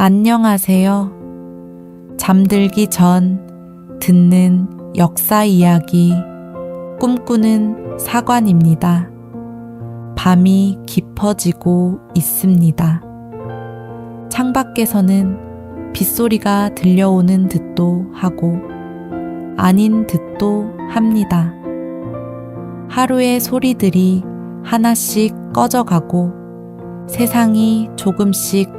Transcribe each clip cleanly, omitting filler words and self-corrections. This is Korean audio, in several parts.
안녕하세요. 잠들기 전 듣는 역사 이야기 꿈꾸는 사관입니다. 밤이 깊어지고 있습니다. 창밖에서는 빗소리가 들려오는 듯도 하고 아닌 듯도 합니다. 하루의 소리들이 하나씩 꺼져가고 세상이 조금씩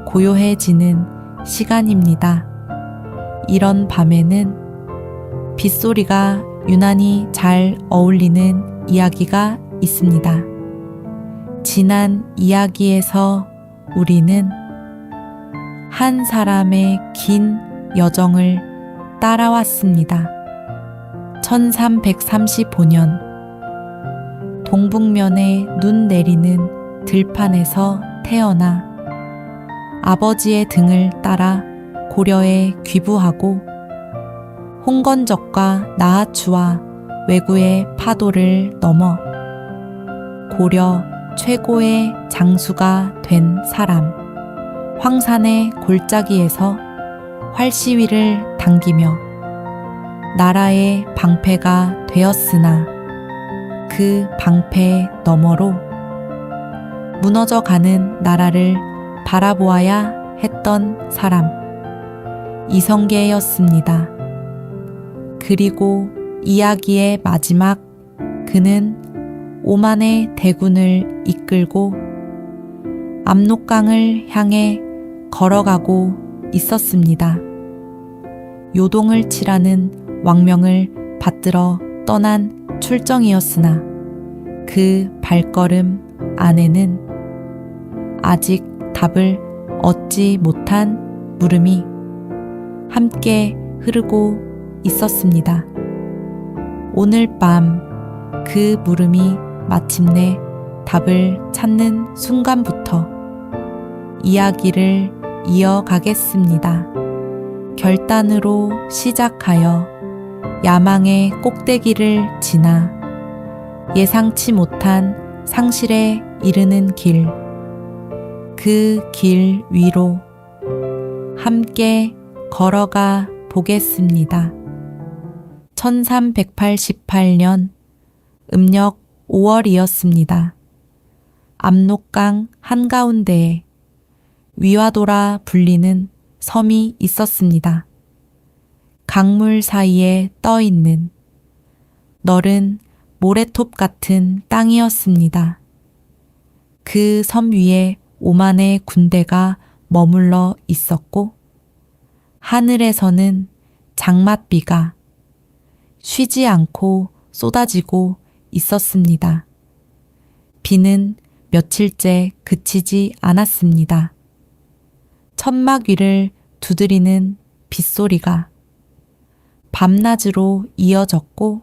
고요해지는 시간입니다. 이런 밤에는 빗소리가 유난히 잘 어울리는 이야기가 있습니다. 지난 이야기에서 우리는 한 사람의 긴 여정을 따라왔습니다. 1335년 동북면에 눈 내리는 들판에서 태어나 아버지의 등을 따라 고려에 귀부하고 홍건적과 나하추와 왜구의 파도를 넘어 고려 최고의 장수가 된 사람, 황산의 골짜기에서 활시위를 당기며 나라의 방패가 되었으나 그 방패 너머로 무너져가는 나라를 바라보아야 했던 사람, 이성계였습니다. 그리고 이야기의 마지막, 그는 오만의 대군을 이끌고 압록강을 향해 걸어가고 있었습니다. 요동을 치라는 왕명을 받들어 떠난 출정이었으나 그 발걸음 안에는 아직 답을 얻지 못한 물음이 함께 흐르고 있었습니다. 오늘 밤 그 물음이 마침내 답을 찾는 순간부터 이야기를 이어가겠습니다. 결단으로 시작하여 야망의 꼭대기를 지나 예상치 못한 상실에 이르는 길, 그 길 위로 함께 걸어가 보겠습니다. 1388년 음력 5월이었습니다. 압록강 한가운데에 위와도라 불리는 섬이 있었습니다. 강물 사이에 떠 있는 너른 모래톱 같은 땅이었습니다. 그 섬 위에 오만의 군대가 머물러 있었고 하늘에서는 장맛비가 쉬지 않고 쏟아지고 있었습니다. 비는 며칠째 그치지 않았습니다. 천막 위를 두드리는 빗소리가 밤낮으로 이어졌고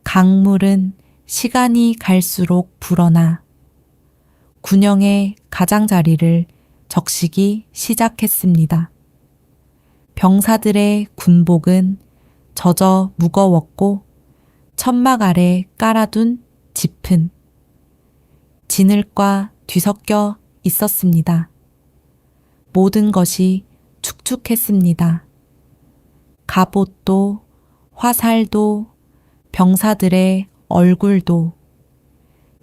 강물은 시간이 갈수록 불어나 군영의 가장자리를 적시기 시작했습니다. 병사들의 군복은 젖어 무거웠고 천막 아래 깔아둔 짚은 진흙과 뒤섞여 있었습니다. 모든 것이 축축했습니다. 갑옷도 화살도 병사들의 얼굴도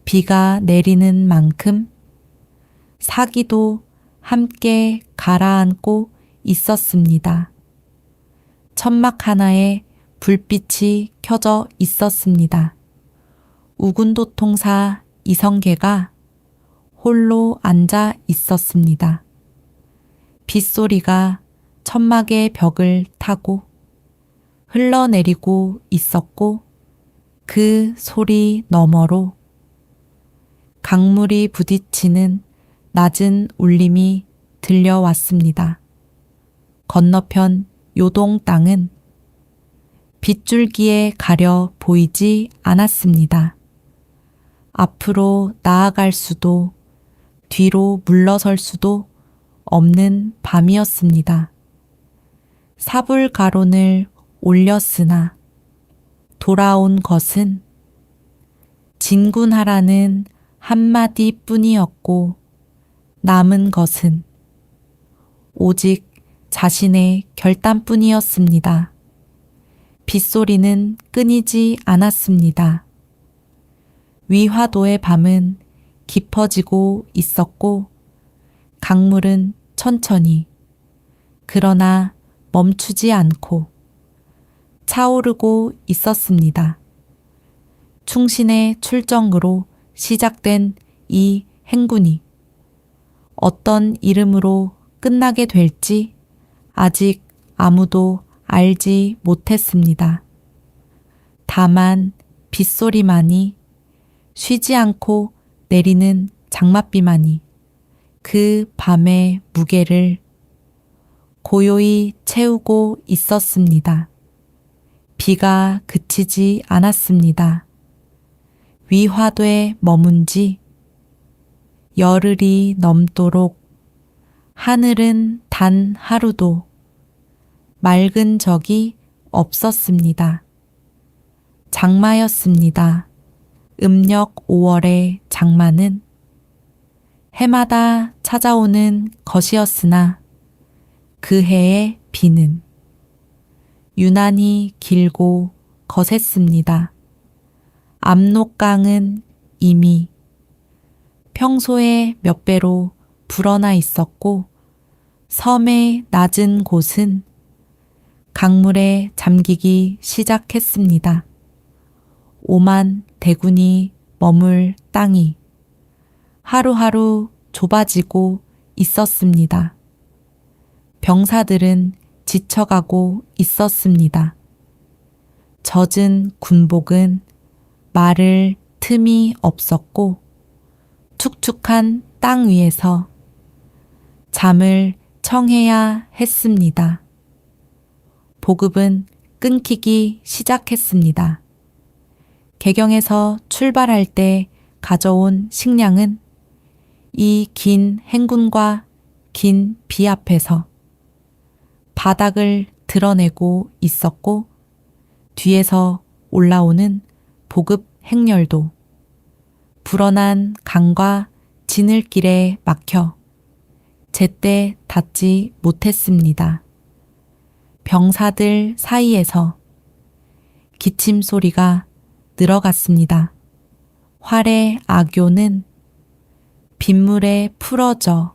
비가 내리는 만큼 사기도 함께 가라앉고 있었습니다. 천막 하나에 불빛이 켜져 있었습니다. 우군도 통사 이성계가 홀로 앉아 있었습니다. 빗소리가 천막의 벽을 타고 흘러내리고 있었고 그 소리 너머로 강물이 부딪히는 낮은 울림이 들려왔습니다. 건너편 요동 땅은 빗줄기에 가려 보이지 않았습니다. 앞으로 나아갈 수도 뒤로 물러설 수도 없는 밤이었습니다. 사불가론을 올렸으나 돌아온 것은 진군하라는 한마디 뿐이었고 남은 것은 오직 자신의 결단뿐이었습니다. 빗소리는 끊이지 않았습니다. 위화도의 밤은 깊어지고 있었고 강물은 천천히 그러나 멈추지 않고 차오르고 있었습니다. 충신의 출정으로 시작된 이 행군이 어떤 이름으로 끝나게 될지 아직 아무도 알지 못했습니다. 다만 빗소리만이 쉬지 않고 내리는 장맛비만이 그 밤의 무게를 고요히 채우고 있었습니다. 비가 그치지 않았습니다. 위화돼 머문 지 열흘이 넘도록 하늘은 단 하루도 맑은 적이 없었습니다. 장마였습니다. 음력 5월의 장마는 해마다 찾아오는 것이었으나 그 해의 비는 유난히 길고 거셌습니다. 압록강은 이미 평소의 몇 배로 불어나 있었고 섬의 낮은 곳은 강물에 잠기기 시작했습니다. 오만 대군이 머물 땅이 하루하루 좁아지고 있었습니다. 병사들은 지쳐가고 있었습니다. 젖은 군복은 마를 틈이 없었고 축축한 땅 위에서 잠을 청해야 했습니다. 보급은 끊기기 시작했습니다. 개경에서 출발할 때 가져온 식량은 이 긴 행군과 긴 비 앞에서 바닥을 드러내고 있었고 뒤에서 올라오는 보급 행렬도 불어난 강과 지늘길에 막혀 제때 닿지 못했습니다. 병사들 사이에서 기침 소리가 늘어갔습니다. 활의 악교는 빗물에 풀어져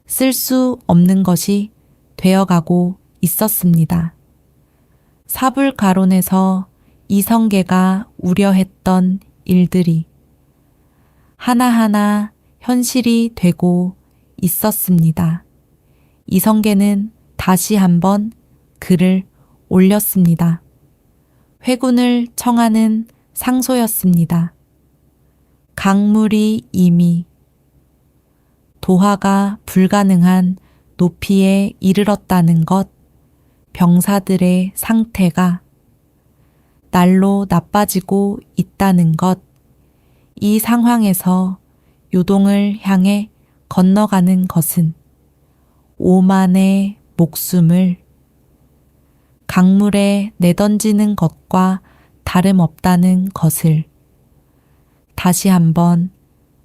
쓸 수 없는 것이 되어가고 있었습니다. 사불가론에서 이성계가 우려했던 일들이 하나하나 현실이 되고 있었습니다. 이성계는 다시 한번 글을 올렸습니다. 회군을 청하는 상소였습니다. 강물이 이미 도하가 불가능한 높이에 이르렀다는 것, 병사들의 상태가 날로 나빠지고 있다는 것, 이 상황에서 요동을 향해 건너가는 것은 5만의 목숨을 강물에 내던지는 것과 다름없다는 것을 다시 한번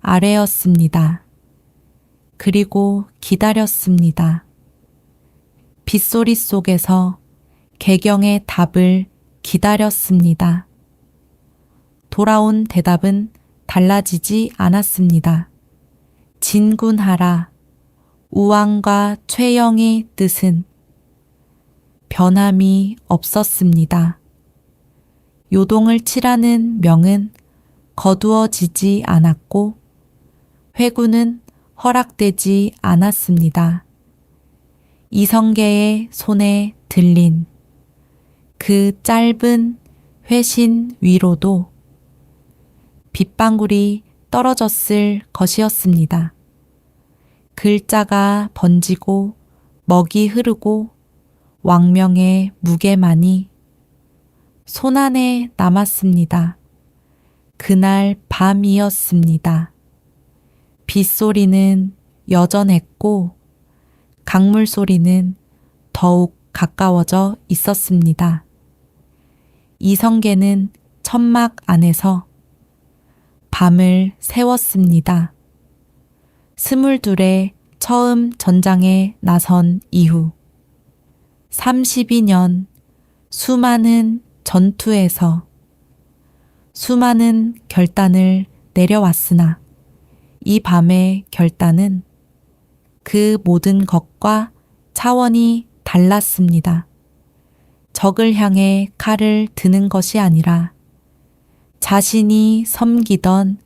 아뢰었습니다. 그리고 기다렸습니다. 빗소리 속에서 개경의 답을 기다렸습니다. 돌아온 대답은 달라지지 않았습니다. 진군하라. 우왕과 최영의 뜻은 변함이 없었습니다. 요동을 치라는 명은 거두어지지 않았고 회군은 허락되지 않았습니다. 이성계의 손에 들린 그 짧은 회신 위로도 빗방울이 떨어졌을 것이었습니다. 글자가 번지고 먹이 흐르고 왕명의 무게만이 손안에 남았습니다. 그날 밤이었습니다. 빗소리는 여전했고 강물 소리는 더욱 가까워져 있었습니다. 이성계는 천막 안에서 밤을 새웠습니다. 22의 처음 전장에 나선 이후 32년 수많은 전투에서 수많은 결단을 내려왔으나 이 밤의 결단은 그 모든 것과 차원이 달랐습니다. 적을 향해 칼을 드는 것이 아니라 자신이 섬기던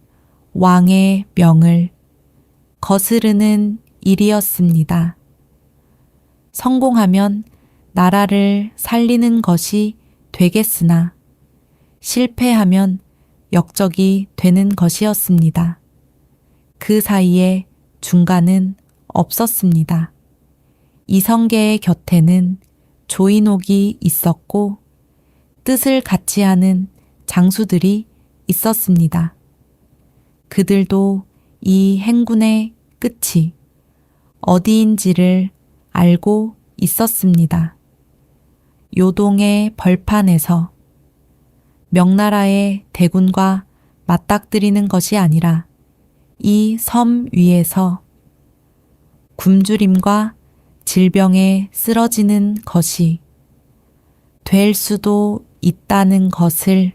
왕의 명을 거스르는 일이었습니다. 성공하면 나라를 살리는 것이 되겠으나 실패하면 역적이 되는 것이었습니다. 그 사이에 중간은 없었습니다. 이성계의 곁에는 조인옥이 있었고 뜻을 같이 하는 장수들이 있었습니다. 그들도 이 행군의 끝이 어디인지를 알고 있었습니다. 요동의 벌판에서 명나라의 대군과 맞닥뜨리는 것이 아니라 이 섬 위에서 굶주림과 질병에 쓰러지는 것이 될 수도 있다는 것을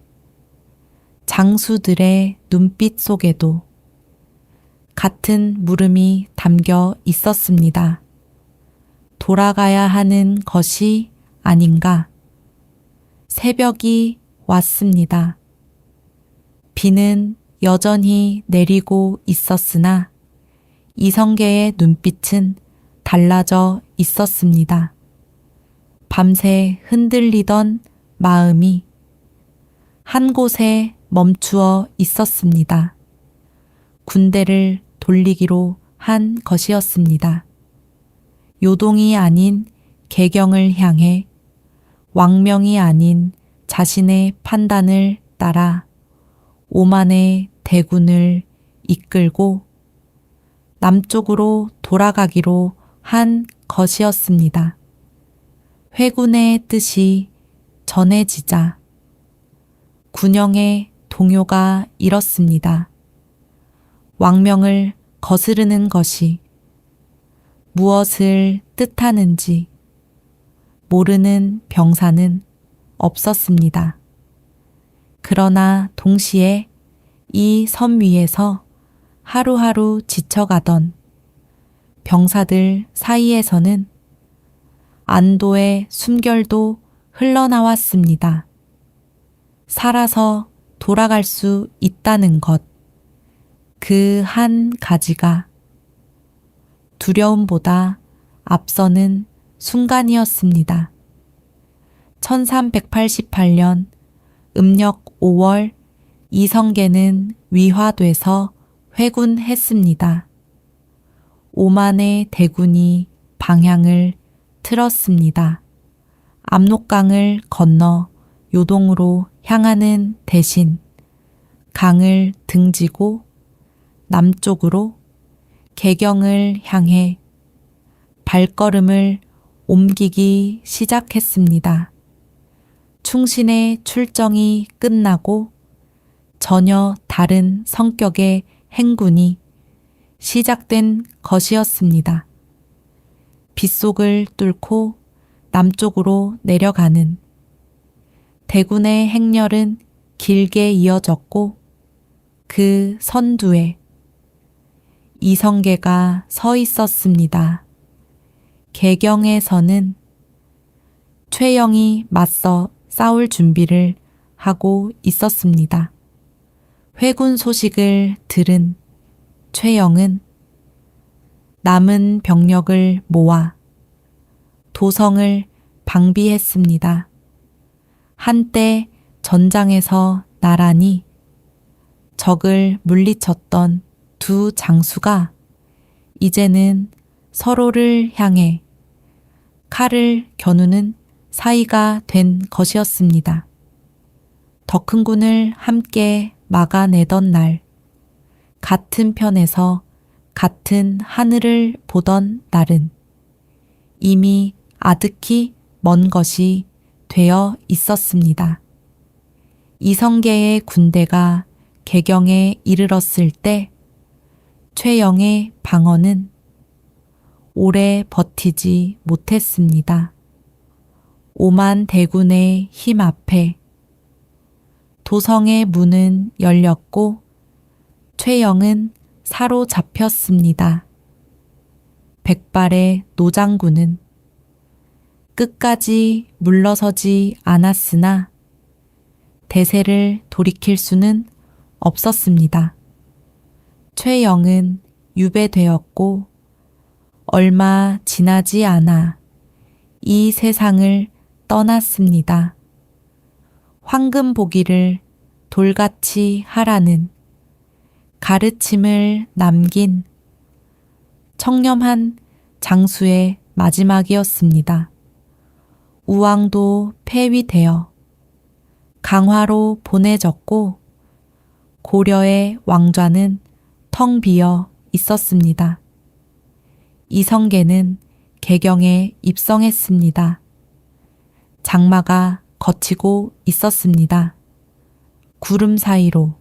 장수들의 눈빛 속에도 같은 물음이 담겨 있었습니다. 돌아가야 하는 것이 아닌가. 새벽이 왔습니다. 비는 여전히 내리고 있었으나 이성계의 눈빛은 달라져 있었습니다. 밤새 흔들리던 마음이 한 곳에 멈추어 있었습니다. 군대를 돌리기로 한 것이었습니다. 요동이 아닌 개경을 향해 왕명이 아닌 자신의 판단을 따라 오만의 대군을 이끌고 남쪽으로 돌아가기로 한 것이었습니다. 회군의 뜻이 전해지자 군영의 동요가 일었습니다. 왕명을 거스르는 것이 무엇을 뜻하는지 모르는 병사는 없었습니다. 그러나 동시에 이 섬 위에서 하루하루 지쳐가던 병사들 사이에서는 안도의 숨결도 흘러나왔습니다. 살아서 돌아갈 수 있다는 것, 그 한 가지가 두려움보다 앞서는 순간이었습니다. 1388년 음력 5월 이성계는 위화돼서 회군했습니다. 오만의 대군이 방향을 틀었습니다. 압록강을 건너 요동으로 향하는 대신 강을 등지고 남쪽으로 개경을 향해 발걸음을 옮기기 시작했습니다. 충신의 출정이 끝나고 전혀 다른 성격의 행군이 시작된 것이었습니다. 빗속을 뚫고 남쪽으로 내려가는 대군의 행렬은 길게 이어졌고 그 선두에 이성계가 서 있었습니다. 개경에서는 최영이 맞서 싸울 준비를 하고 있었습니다. 회군 소식을 들은 최영은 남은 병력을 모아 도성을 방비했습니다. 한때 전장에서 나란히 적을 물리쳤던 두 장수가 이제는 서로를 향해 칼을 겨누는 사이가 된 것이었습니다. 더 큰 군을 함께 막아내던 날, 같은 편에서 같은 하늘을 보던 날은 이미 아득히 먼 것이 되어 있었습니다. 이성계의 군대가 개경에 이르렀을 때 최영의 방언은 오래 버티지 못했습니다. 오만 대군의 힘 앞에 도성의 문은 열렸고 최영은 사로잡혔습니다. 백발의 노장군은 끝까지 물러서지 않았으나 대세를 돌이킬 수는 없었습니다. 최영은 유배되었고 얼마 지나지 않아 이 세상을 떠났습니다. 황금보기를 돌같이 하라는 가르침을 남긴 청렴한 장수의 마지막이었습니다. 우왕도 폐위되어 강화로 보내졌고 고려의 왕좌는 텅 비어 있었습니다. 이성계는 개경에 입성했습니다. 장마가 걷히고 있었습니다. 구름 사이로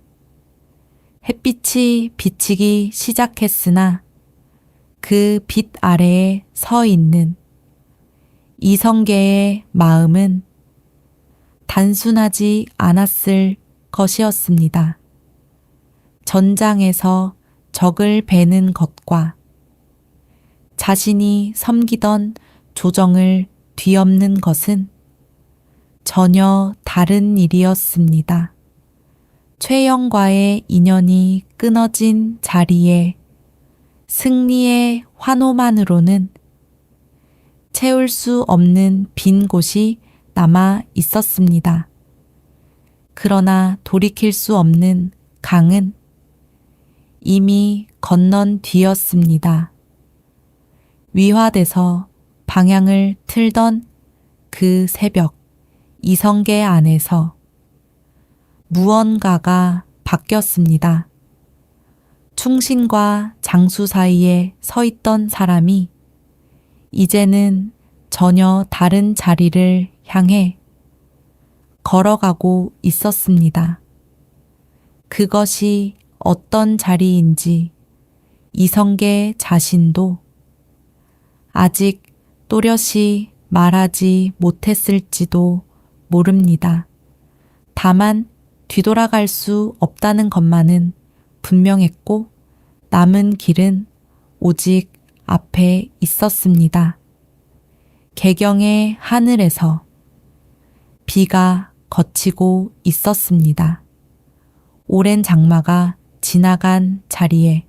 햇빛이 비치기 시작했으나 그 빛 아래에 서 있는 이성계의 마음은 단순하지 않았을 것이었습니다. 전장에서 적을 베는 것과 자신이 섬기던 조정을 뒤엎는 것은 전혀 다른 일이었습니다. 최영과의 인연이 끊어진 자리에 승리의 환호만으로는 채울 수 없는 빈 곳이 남아 있었습니다. 그러나 돌이킬 수 없는 강은 이미 건넌 뒤였습니다. 위화돼서 방향을 틀던 그 새벽, 이성계 안에서 무언가가 바뀌었습니다. 충신과 장수 사이에 서 있던 사람이 이제는 전혀 다른 자리를 향해 걸어가고 있었습니다. 그것이 어떤 자리인지 이성계 자신도 아직 또렷이 말하지 못했을지도 모릅니다. 다만 뒤돌아갈 수 없다는 것만은 분명했고 남은 길은 오직 앞에 있었습니다. 개경의 하늘에서 비가 거치고 있었습니다. 오랜 장마가 지나간 자리에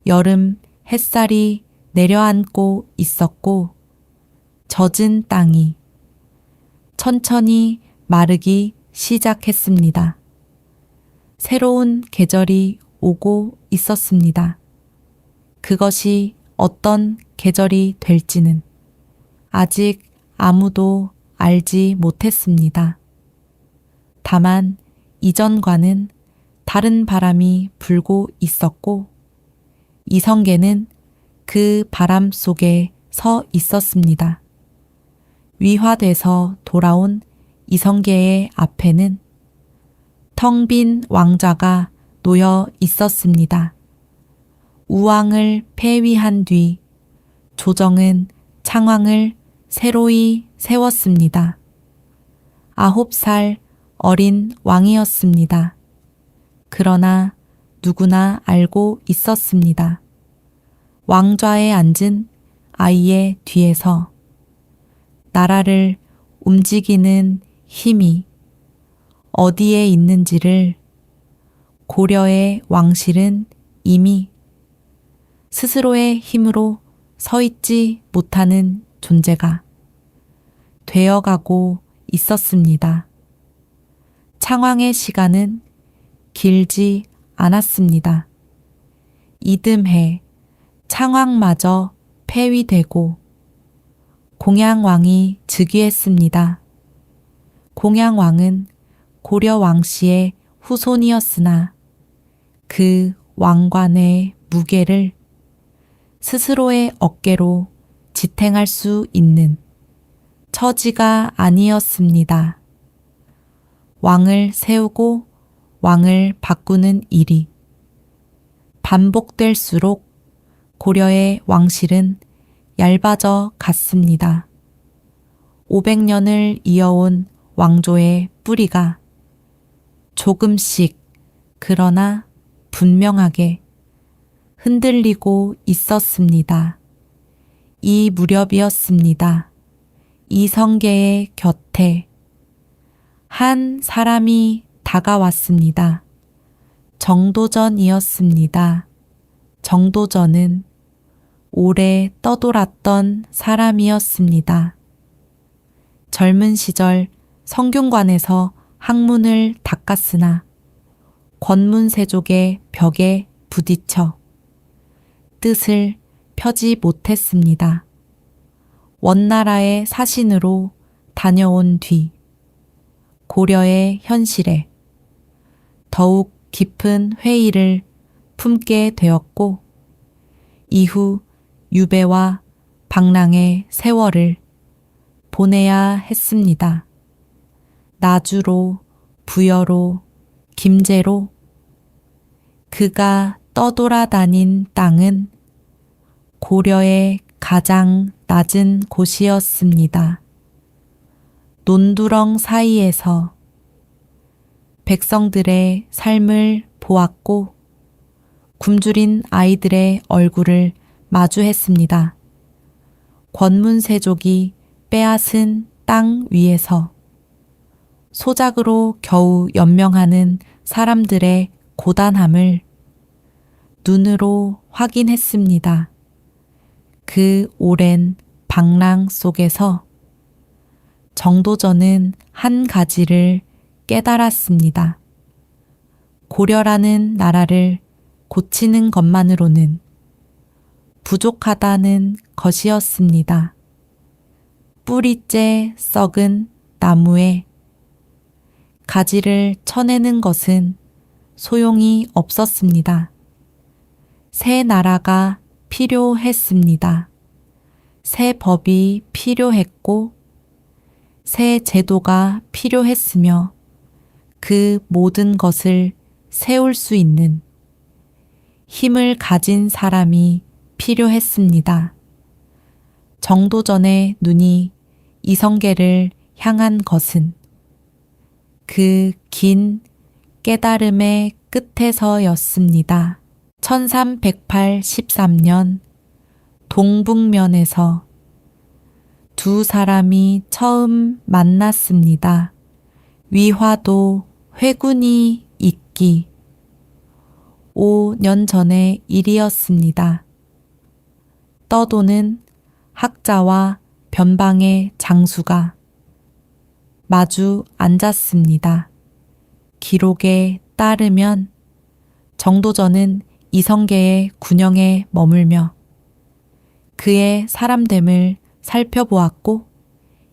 여름 햇살이 내려앉고 있었고 젖은 땅이 천천히 마르기 시작했습니다. 새로운 계절이 오고 있었습니다. 그것이 어떤 계절이 될지는 아직 아무도 알지 못했습니다. 다만 이전과는 다른 바람이 불고 있었고 이성계는 그 바람 속에 서 있었습니다. 위화돼서 돌아온 이성계의 앞에는 텅 빈 왕좌가 놓여 있었습니다. 우왕을 폐위한 뒤 조정은 창왕을 새로이 세웠습니다. 9살 어린 왕이었습니다. 그러나 누구나 알고 있었습니다. 왕좌에 앉은 아이의 뒤에서 나라를 움직이는 힘이 어디에 있는지를 고려의 왕실은 이미 스스로의 힘으로 서 있지 못하는 존재가 되어가고 있었습니다. 창왕의 시간은 길지 않았습니다. 이듬해 창왕마저 폐위되고 공양왕이 즉위했습니다. 공양왕은 고려 왕씨의 후손이었으나 그 왕관의 무게를 스스로의 어깨로 지탱할 수 있는 처지가 아니었습니다. 왕을 세우고 왕을 바꾸는 일이 반복될수록 고려의 왕실은 얇아져 갔습니다. 500년을 이어온 왕조의 뿌리가 조금씩 그러나 분명하게 흔들리고 있었습니다. 이 무렵이었습니다. 이성계의 곁에 한 사람이 다가왔습니다. 정도전이었습니다. 정도전은 오래 떠돌았던 사람이었습니다. 젊은 시절 성균관에서 학문을 닦았으나 권문세족의 벽에 부딪혀 뜻을 펴지 못했습니다. 원나라의 사신으로 다녀온 뒤 고려의 현실에 더욱 깊은 회의를 품게 되었고 이후 유배와 방랑의 세월을 보내야 했습니다. 나주로, 부여로, 김제로 그가 떠돌아다닌 땅은 고려의 가장 낮은 곳이었습니다. 논두렁 사이에서 백성들의 삶을 보았고 굶주린 아이들의 얼굴을 마주했습니다. 권문세족이 빼앗은 땅 위에서 소작으로 겨우 연명하는 사람들의 고단함을 눈으로 확인했습니다. 그 오랜 방랑 속에서 정도전은 한 가지를 깨달았습니다. 고려라는 나라를 고치는 것만으로는 부족하다는 것이었습니다. 뿌리째 썩은 나무에 가지를 쳐내는 것은 소용이 없었습니다. 새 나라가 필요했습니다. 새 법이 필요했고 새 제도가 필요했으며 그 모든 것을 세울 수 있는 힘을 가진 사람이 필요했습니다. 정도전의 눈이 이성계를 향한 것은 그 긴 깨달음의 끝에서였습니다. 1383년 동북면에서 두 사람이 처음 만났습니다. 위화도 회군이 있기 5년 전의 일이었습니다. 떠도는 학자와 변방의 장수가 마주 앉았습니다. 기록에 따르면 정도전은 이성계의 군영에 머물며 그의 사람됨을 살펴보았고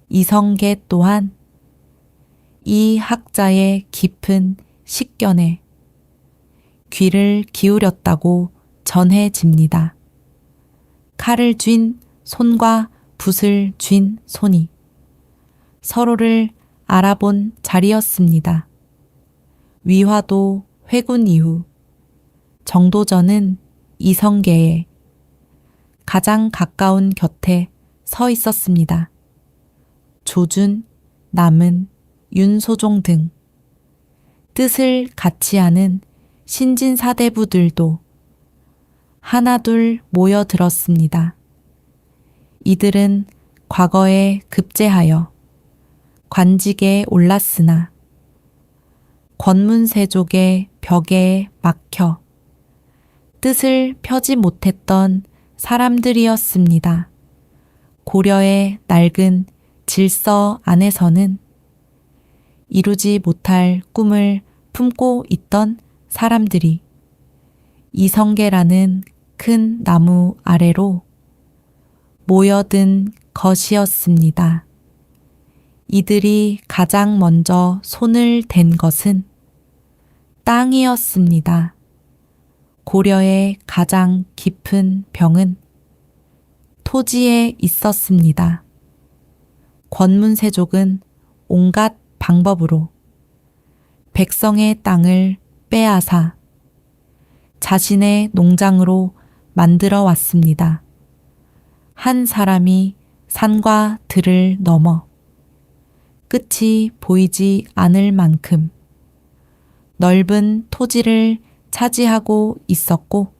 이성계 또한 이 학자의 깊은 식견에 귀를 기울였다고 전해집니다. 칼을 쥔 손과 붓을 쥔 손이 서로를 알아본 자리였습니다. 위화도 회군 이후 정도전은 이성계의 가장 가까운 곁에 서 있었습니다. 조준, 남은, 윤소종 등 뜻을 같이 하는 신진사대부들도 하나둘 모여들었습니다. 이들은 과거에 급제하여 관직에 올랐으나 권문세족의 벽에 막혀 뜻을 펴지 못했던 사람들이었습니다. 고려의 낡은 질서 안에서는 이루지 못할 꿈을 품고 있던 사람들이 이성계라는 큰 나무 아래로 모여든 것이었습니다. 이들이 가장 먼저 손을 댄 것은 땅이었습니다. 고려의 가장 깊은 병은 토지에 있었습니다. 권문세족은 온갖 방법으로 백성의 땅을 빼앗아 자신의 농장으로 만들어 왔습니다. 한 사람이 산과 들을 넘어 끝이 보이지 않을 만큼 넓은 토지를 차지하고 있었고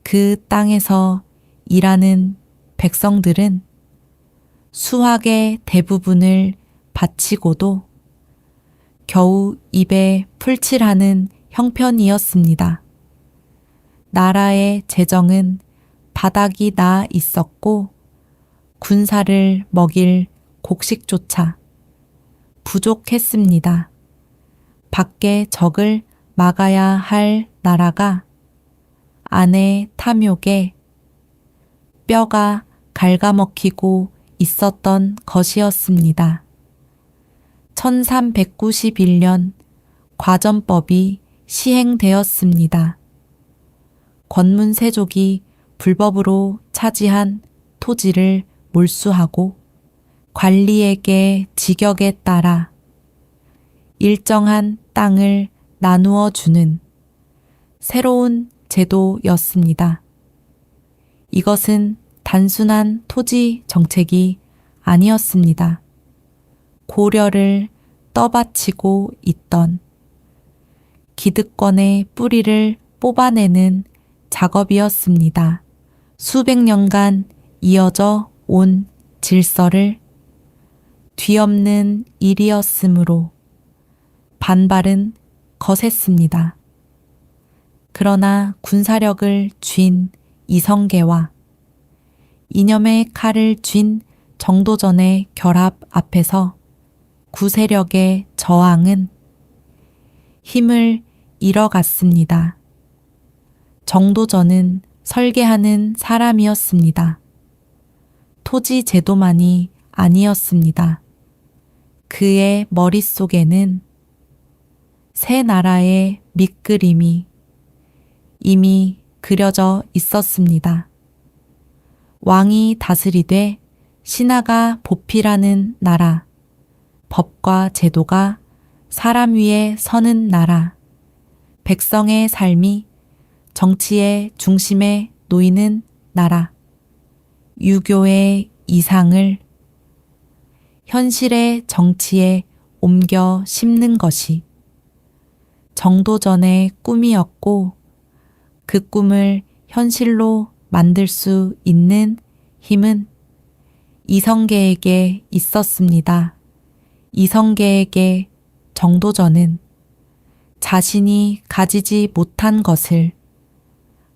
그 땅에서 일하는 백성들은 수확의 대부분을 바치고도 겨우 입에 풀칠하는 형편이었습니다. 나라의 재정은 바닥이 나 있었고 군사를 먹일 곡식조차 부족했습니다. 밖에 적을 막아야 할 나라가 안의 탐욕에 뼈가 갉아먹히고 있었던 것이었습니다. 1391년 과전법이 시행되었습니다. 권문세족이 불법으로 차지한 토지를 몰수하고 관리에게 직역에 따라 일정한 땅을 나누어 주는 새로운 제도였습니다. 이것은 단순한 토지 정책이 아니었습니다. 고려를 떠받치고 있던 기득권의 뿌리를 뽑아내는 작업이었습니다. 수백 년간 이어져 온 질서를 뒤엎는 일이었으므로 반발은 거셌습니다. 그러나 군사력을 쥔 이성계와 이념의 칼을 쥔 정도전의 결합 앞에서 구세력의 저항은 힘을 잃어갔습니다. 정도전은 설계하는 사람이었습니다. 토지 제도만이 아니었습니다. 그의 머릿속에는 새 나라의 밑그림이 이미 그려져 있었습니다. 왕이 다스리되 신하가 보필하는 나라, 법과 제도가 사람 위에 서는 나라, 백성의 삶이 정치의 중심에 놓이는 나라, 유교의 이상을 현실의 정치에 옮겨 심는 것이 정도전의 꿈이었고 그 꿈을 현실로 만들 수 있는 힘은 이성계에게 있었습니다. 이성계에게 정도전은 자신이 가지지 못한 것을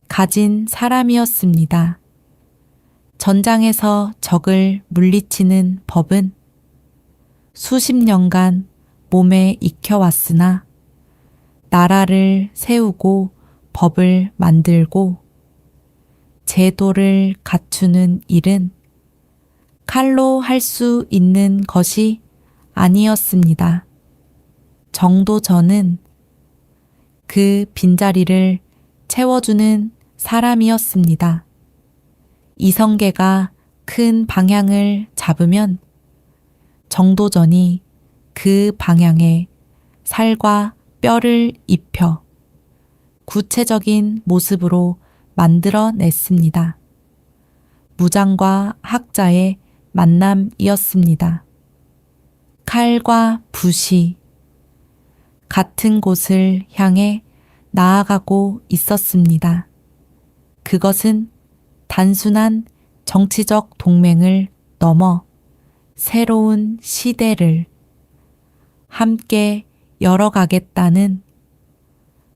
가진 사람이었습니다. 전장에서 적을 물리치는 법은 수십 년간 몸에 익혀왔으나 나라를 세우고 법을 만들고 제도를 갖추는 일은 칼로 할 수 있는 것이 아니었습니다. 정도전은 그 빈자리를 채워주는 사람이었습니다. 이성계가 큰 방향을 잡으면 정도전이 그 방향에 살과 뼈를 입혀 구체적인 모습으로 만들어냈습니다. 무장과 학자의 만남이었습니다. 칼과 붓이 같은 곳을 향해 나아가고 있었습니다. 그것은 단순한 정치적 동맹을 넘어 새로운 시대를 함께 열어가겠다는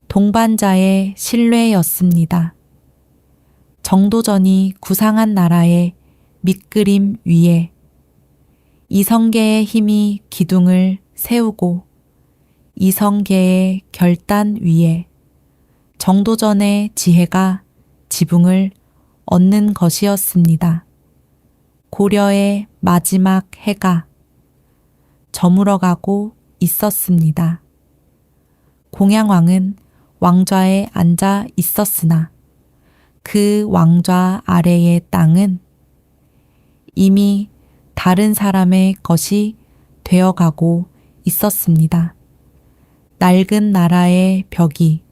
동반자의 신뢰였습니다. 정도전이 구상한 나라의 밑그림 위에 이성계의 힘이 기둥을 세우고 이성계의 결단 위에 정도전의 지혜가 지붕을 얻는 것이었습니다. 고려의 마지막 해가 저물어가고 있었습니다. 공양왕은 왕좌에 앉아 있었으나 그 왕좌 아래의 땅은 이미 다른 사람의 것이 되어가고 있었습니다. 낡은 나라의 벽이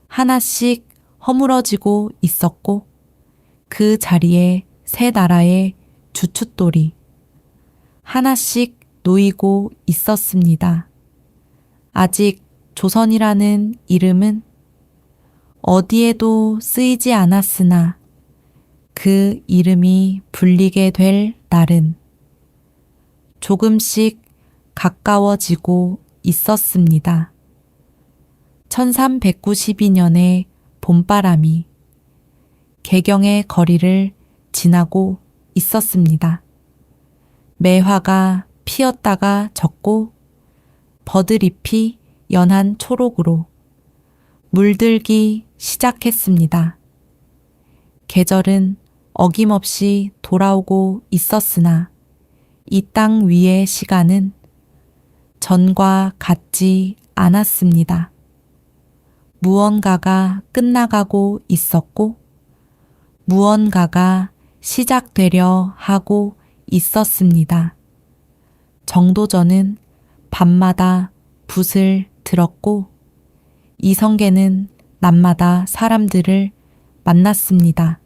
하나씩 허물어지고 있었고 그 자리에 새 나라의 주춧돌이 하나씩 놓이고 있었습니다. 아직 조선이라는 이름은 어디에도 쓰이지 않았으나 그 이름이 불리게 될 날은 조금씩 가까워지고 있었습니다. 1392년의 봄바람이 개경의 거리를 지나고 있었습니다. 매화가 피었다가 졌고 버드잎이 연한 초록으로 물들기 시작했습니다. 계절은 어김없이 돌아오고 있었으나 이 땅 위의 시간은 전과 같지 않았습니다. 무언가가 끝나가고 있었고 무언가가 시작되려 하고 있었습니다. 정도전은 밤마다 붓을 들었고 이성계는 낮마다 사람들을 만났습니다.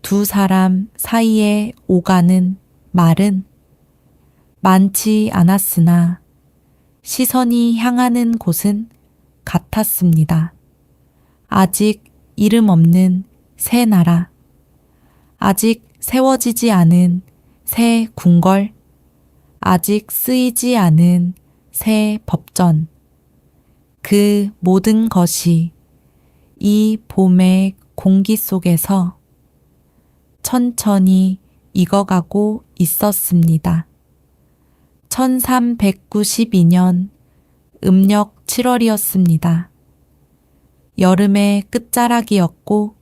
두 사람 사이에 오가는 말은 많지 않았으나 시선이 향하는 곳은 같았습니다. 아직 이름 없는 새 나라, 아직 세워지지 않은 새 궁궐, 아직 쓰이지 않은 새 법전, 그 모든 것이 이 봄의 공기 속에서 천천히 익어가고 있었습니다. 1392년 음력 7월이었습니다. 여름의 끝자락이었고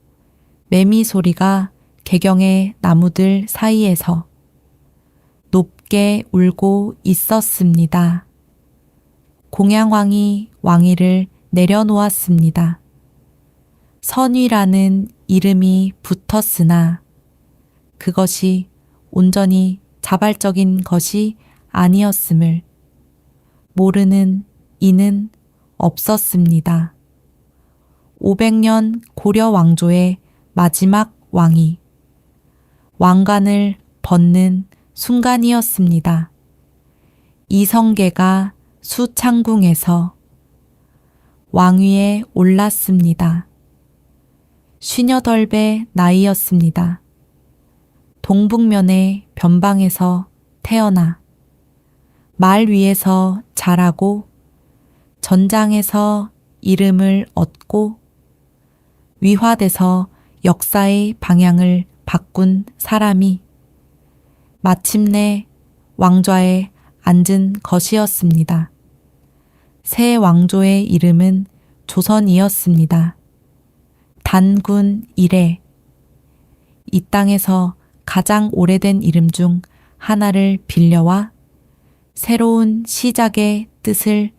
매미 소리가 개경의 나무들 사이에서 높게 울고 있었습니다. 공양왕이 왕위를 내려놓았습니다. 선위라는 이름이 붙었으나 그것이 온전히 자발적인 것이 아니었음을 모르는 이는 없었습니다. 500년 고려 왕조의 마지막 왕이 왕관을 벗는 순간이었습니다. 이성계가 수창궁에서 왕위에 올랐습니다. 58배 나이였습니다. 동북면의 변방에서 태어나 말 위에서 자라고 전장에서 이름을 얻고 위화돼서 역사의 방향을 바꾼 사람이 마침내 왕좌에 앉은 것이었습니다. 새 왕조의 이름은 조선이었습니다. 단군 이래 이 땅에서 가장 오래된 이름 중 하나를 빌려와 새로운 시작의 뜻을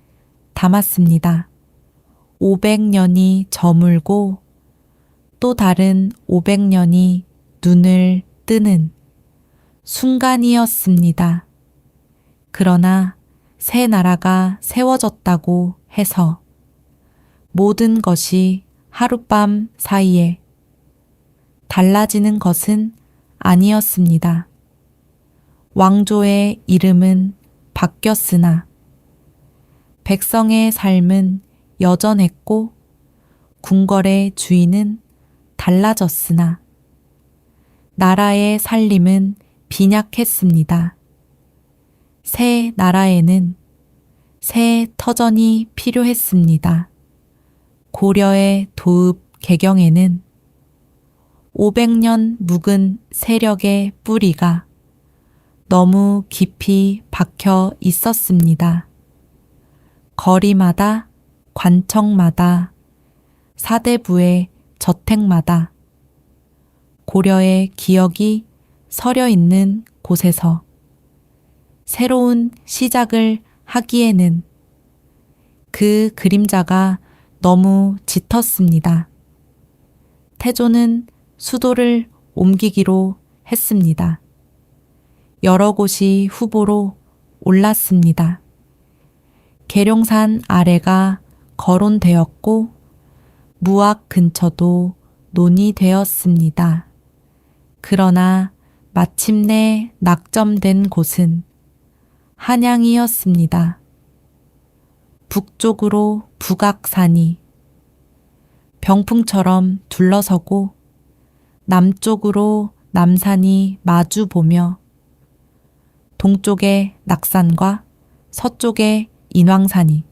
담았습니다. 500년이 저물고 또 다른 500년이 눈을 뜨는 순간이었습니다. 그러나 새 나라가 세워졌다고 해서 모든 것이 하룻밤 사이에 달라지는 것은 아니었습니다. 왕조의 이름은 바뀌었으나 백성의 삶은 여전했고 궁궐의 주인은 달라졌으나 나라의 살림은 빈약했습니다. 새 나라에는 새 터전이 필요했습니다. 고려의 도읍 개경에는 500년 묵은 세력의 뿌리가 너무 깊이 박혀 있었습니다. 거리마다, 관청마다, 사대부의 저택마다 고려의 기억이 서려 있는 곳에서 새로운 시작을 하기에는 그 그림자가 너무 짙었습니다. 태조는 수도를 옮기기로 했습니다. 여러 곳이 후보로 올랐습니다. 계룡산 아래가 거론되었고 무악 근처도 논의되었습니다. 그러나 마침내 낙점된 곳은 한양이었습니다. 북쪽으로 북악산이 병풍처럼 둘러서고 남쪽으로 남산이 마주보며 동쪽에 낙산과 서쪽에 인왕산이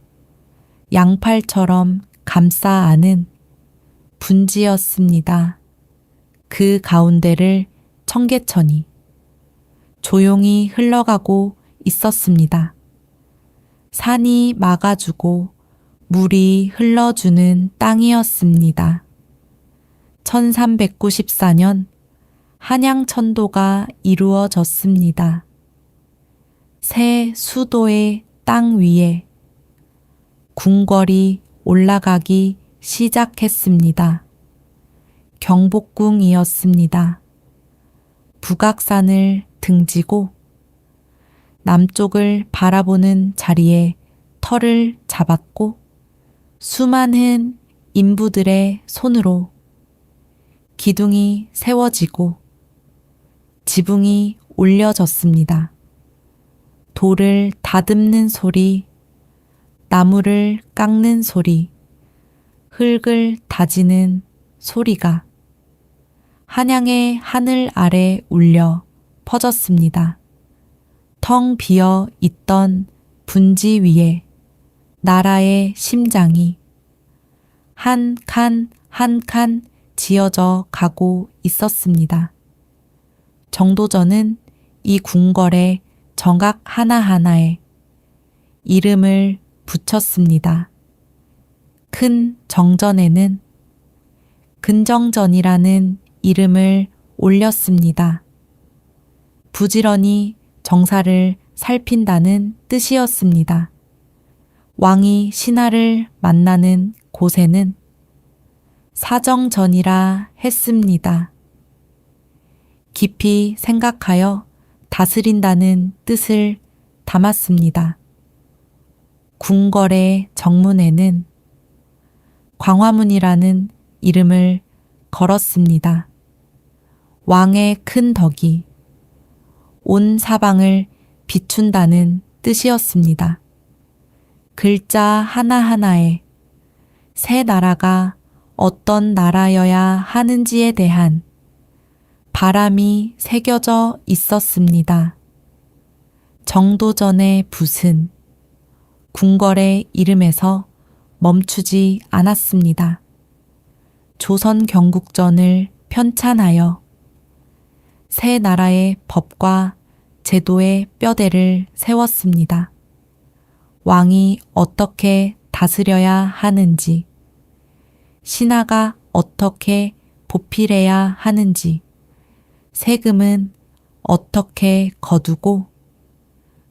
양팔처럼 감싸 안은 분지였습니다. 그 가운데를 청계천이 조용히 흘러가고 있었습니다. 산이 막아주고 물이 흘러주는 땅이었습니다. 1394년 한양천도가 이루어졌습니다. 새 수도의 땅 위에 궁궐이 올라가기 시작했습니다. 경복궁이었습니다. 북악산을 등지고 남쪽을 바라보는 자리에 터를 잡았고 수많은 인부들의 손으로 기둥이 세워지고 지붕이 올려졌습니다. 돌을 다듬는 소리, 나무를 깎는 소리, 흙을 다지는 소리가 한양의 하늘 아래 울려 퍼졌습니다. 텅 비어 있던 분지 위에 나라의 심장이 한 칸 한 칸 지어져 가고 있었습니다. 정도전은 이 궁궐의 정각 하나하나에 이름을 붙였습니다. 큰 정전에는 근정전이라는 이름을 올렸습니다. 부지런히 정사를 살핀다는 뜻이었습니다. 왕이 신하를 만나는 곳에는 사정전이라 했습니다. 깊이 생각하여 다스린다는 뜻을 담았습니다. 궁궐의 정문에는 광화문이라는 이름을 걸었습니다. 왕의 큰 덕이 온 사방을 비춘다는 뜻이었습니다. 글자 하나하나에 새 나라가 어떤 나라여야 하는지에 대한 바람이 새겨져 있었습니다. 정도전의 붓은 궁궐의 이름에서 멈추지 않았습니다. 조선 경국전을 편찬하여 새 나라의 법과 제도의 뼈대를 세웠습니다. 왕이 어떻게 다스려야 하는지, 신하가 어떻게 보필해야 하는지, 세금은 어떻게 거두고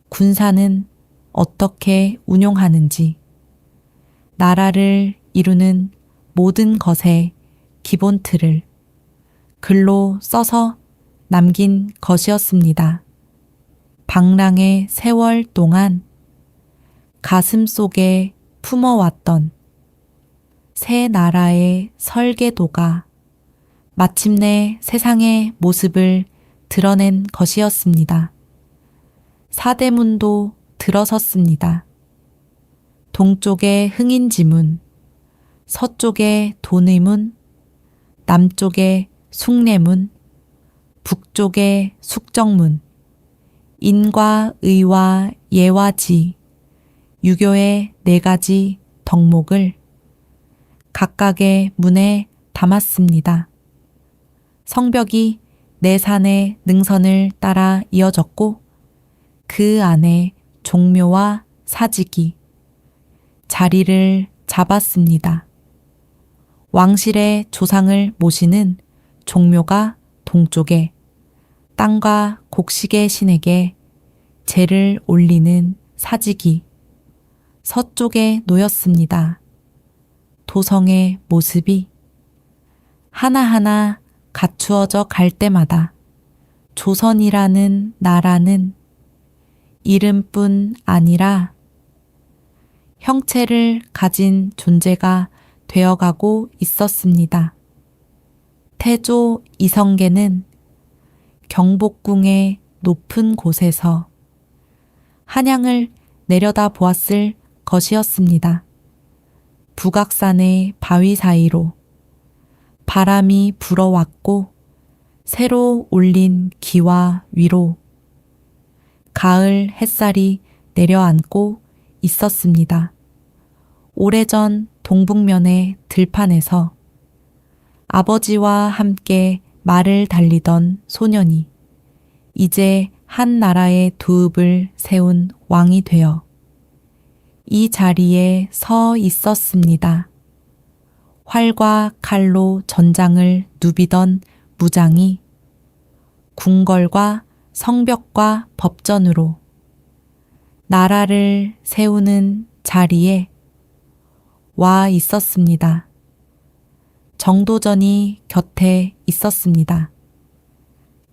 군사는 어떻게 운용하는지, 나라를 이루는 모든 것의 기본 틀을 글로 써서 남긴 것이었습니다. 방랑의 세월 동안 가슴 속에 품어왔던 새 나라의 설계도가 마침내 세상의 모습을 드러낸 것이었습니다. 사대문도 들어섰습니다. 동쪽의 흥인지문, 서쪽의 돈의문, 남쪽의 숭례문, 북쪽의 숙정문, 인과 의와 예와 지, 유교의 4가지 덕목을 각각의 문에 담았습니다. 성벽이 4산의 능선을 따라 이어졌고 그 안에 종묘와 사직이 자리를 잡았습니다. 왕실의 조상을 모시는 종묘가 동쪽에, 땅과 곡식의 신에게 제를 올리는 사직이 서쪽에 놓였습니다. 도성의 모습이 하나하나 갖추어져 갈 때마다 조선이라는 나라는 이름뿐 아니라 형체를 가진 존재가 되어가고 있었습니다. 태조 이성계는 경복궁의 높은 곳에서 한양을 내려다 보았을 것이었습니다. 북악산의 바위 사이로 바람이 불어왔고 새로 올린 기와 위로 가을 햇살이 내려앉고 있었습니다. 오래전 동북면의 들판에서 아버지와 함께 말을 달리던 소년이 이제 한 나라의 도읍을 세운 왕이 되어 이 자리에 서 있었습니다. 활과 칼로 전장을 누비던 무장이 궁궐과 성벽과 법전으로 나라를 세우는 자리에 와 있었습니다. 정도전이 곁에 있었습니다.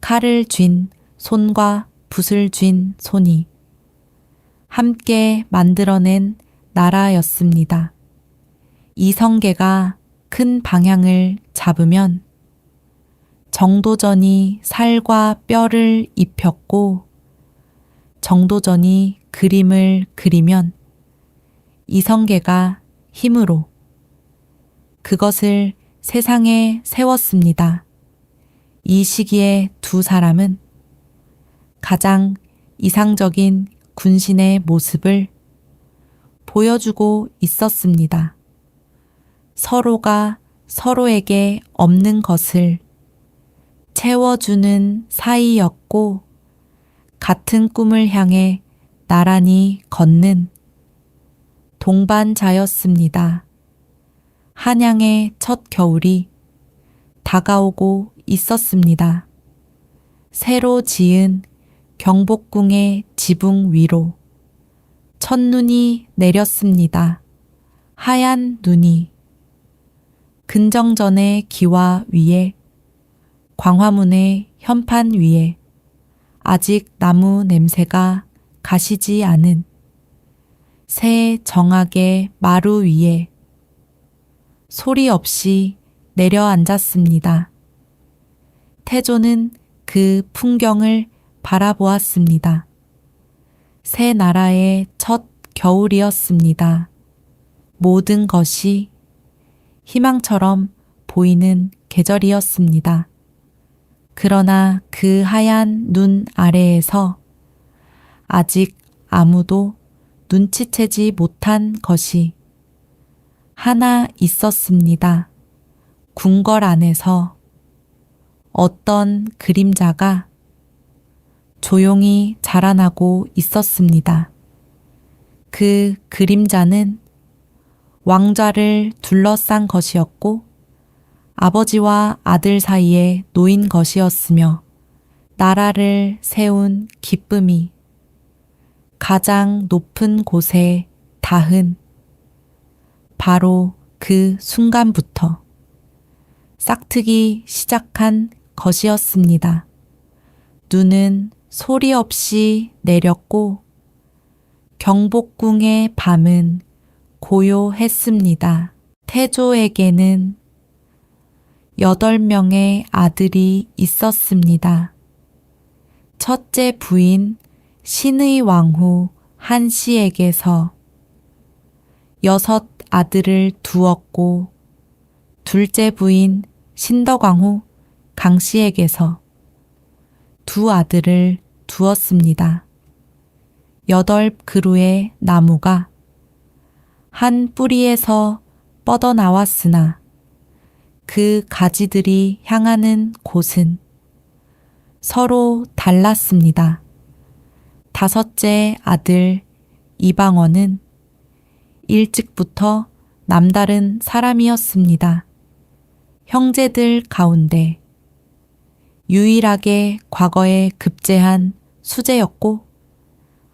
칼을 쥔 손과 붓을 쥔 손이 함께 만들어낸 나라였습니다. 이성계가 큰 방향을 잡으면 정도전이 살과 뼈를 입혔고 정도전이 그림을 그리면 이성계가 힘으로 그것을 세상에 세웠습니다. 이 시기에 두 사람은 가장 이상적인 군신의 모습을 보여주고 있었습니다. 서로가 서로에게 없는 것을 채워주는 사이였고 같은 꿈을 향해 나란히 걷는 동반자였습니다. 한양의 첫 겨울이 다가오고 있었습니다. 새로 지은 경복궁의 지붕 위로 첫눈이 내렸습니다. 하얀 눈이 근정전의 기와 위에 광화문의 현판 위에 아직 나무 냄새가 가시지 않은 새 정악의 마루 위에 소리 없이 내려앉았습니다. 태조는 그 풍경을 바라보았습니다. 새 나라의 첫 겨울이었습니다. 모든 것이 희망처럼 보이는 계절이었습니다. 그러나 그 하얀 눈 아래에서 아직 아무도 눈치채지 못한 것이 하나 있었습니다. 궁궐 안에서 어떤 그림자가 조용히 자라나고 있었습니다. 그 그림자는 왕좌를 둘러싼 것이었고 아버지와 아들 사이에 놓인 것이었으며 나라를 세운 기쁨이 가장 높은 곳에 닿은 바로 그 순간부터 싹트기 시작한 것이었습니다. 눈은 소리 없이 내렸고 경복궁의 밤은 고요했습니다. 태조에게는 8명의 아들이 있었습니다. 첫째 부인 신의 왕후 한씨에게서 6 아들을 두었고 둘째 부인 신덕왕후 강씨에게서 2 아들을 두었습니다. 8 그루의 나무가 한 뿌리에서 뻗어나왔으나 그 가지들이 향하는 곳은 서로 달랐습니다. 5째 아들 이방원은 일찍부터 남다른 사람이었습니다. 형제들 가운데 유일하게 과거에 급제한 수재였고